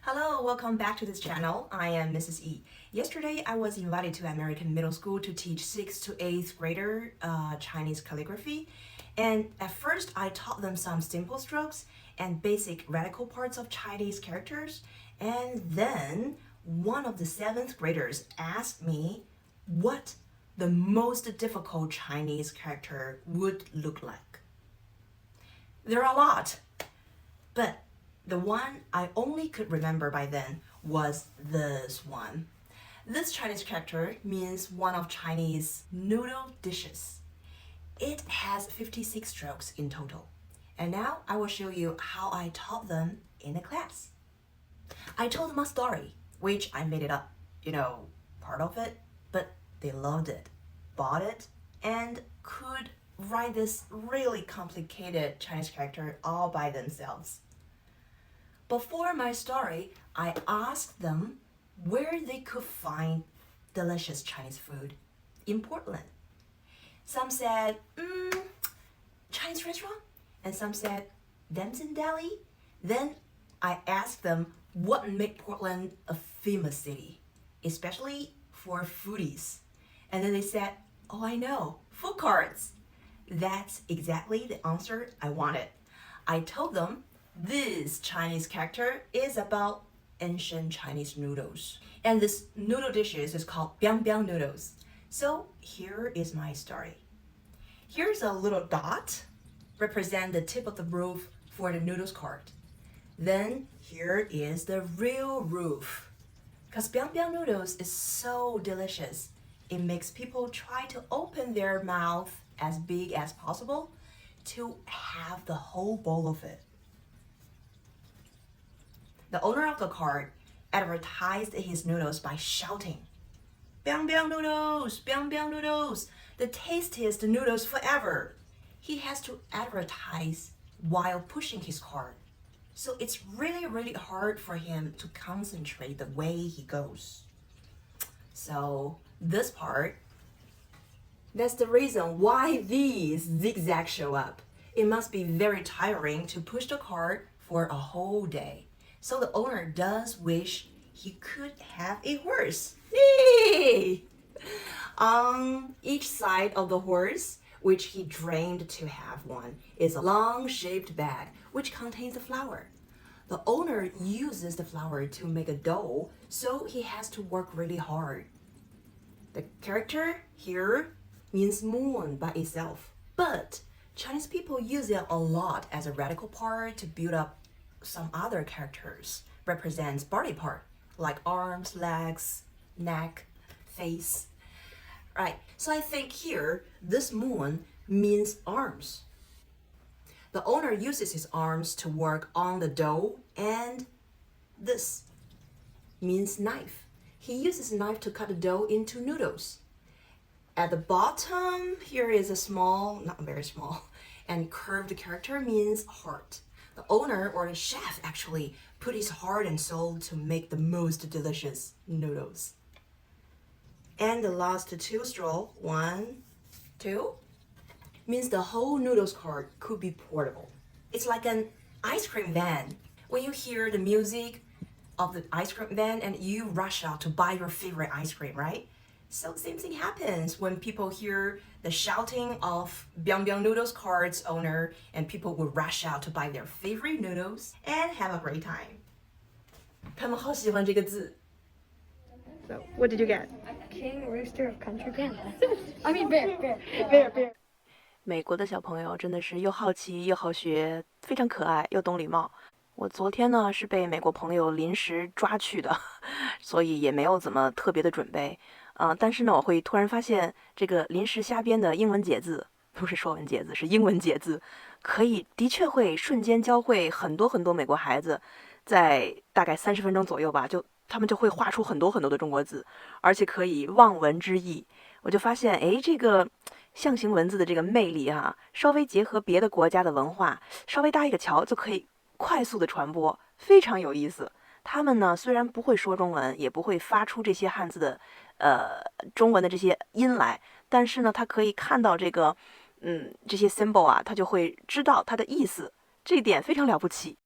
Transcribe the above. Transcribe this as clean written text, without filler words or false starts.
Hello, welcome back to this channel. I am Mrs. E. Yesterday, I was invited to American middle school to teach 6th to 8th grader Chinese calligraphy. And at first, I taught them some simple strokes and basic radical parts of Chinese characters. And then one of the 7th graders asked me what the most difficult Chinese character would look like. There are a lot, but the one I only could remember by then was this one. This Chinese character means one of Chinese noodle dishes. It has 56 strokes in total. And now I will show you how I taught them in the class. I told them a story, which I made it up, part of it, but they loved it, bought it, and could write this really complicated Chinese character all by themselves. Before my story, I asked them where they could find delicious Chinese food in Portland. Some said, Chinese restaurant, and some said, Damson Deli. Then I asked them what made Portland a famous city, especially for foodies. And then they said, oh, I know, food carts. That's exactly the answer I wanted. I told them this Chinese character is about ancient Chinese noodles. And this noodle dishes is called biang biang noodles. So here is my story. Here's a little dot, represent the tip of the roof for the noodles cart. Then here is the real roof. Because biang biang noodles is so delicious, it makes people try to open their mouth as big as possible to have the whole bowl of it. The owner of the cart advertised his noodles by shouting, biang biang noodles, the tastiest noodles forever. He has to advertise while pushing his cart. So it's really hard for him to concentrate the way he goes. So this part, that's the reason why these zigzags show up. It must be very tiring to push the cart for a whole day. So the owner does wish he could have a horse. Yay! On each side of the horse, which he dreamed to have one, is a long-shaped bag which contains the flour. The owner uses the flour to make a dough, so he has to work really hard. The character here means moon by itself, but Chinese people use it a lot as a radical part to build up some other characters, represents body part, like arms, legs, neck, face. Right, so I think here, this moon means arms. The owner uses his arms to work on the dough, and this means knife. He uses a knife to cut the dough into noodles. At the bottom, here is a small, not very small, and curved character means heart. The owner or the chef actually put his heart and soul to make the most delicious noodles. And the last two straw, 1, 2, means the whole noodles cart could be portable. It's like an ice cream van. When you hear the music of the ice cream van and you rush out to buy your favorite ice cream, right? So same thing happens when people hear the shouting of biang biang noodles cart's owner, and people will rush out to buy their favorite noodles and have a great time. 他们好喜欢这个字。So, what did you get? King Rooster of Country Panda. I mean bear. 美国的小朋友真的是又好奇又好学，非常可爱又懂礼貌。我昨天呢是被美国朋友临时抓去的，所以也没有怎么特别的准备。但是呢，我会突然发现这个临时瞎编的英文解字，不是说文解字，是英文解字，的确会瞬间教会很多美国孩子，在大概30分钟左右吧，他们就会画出很多的中国字，而且可以望文知义。我就发现，这个象形文字的这个魅力啊，稍微结合别的国家的文化，稍微搭一个桥就可以快速的传播，非常有意思。他们呢虽然不会说中文，也不会发出这些汉字的中文的这些音来，但是呢他可以看到这个这些 symbol 啊，他就会知道它的意思，这一点非常了不起。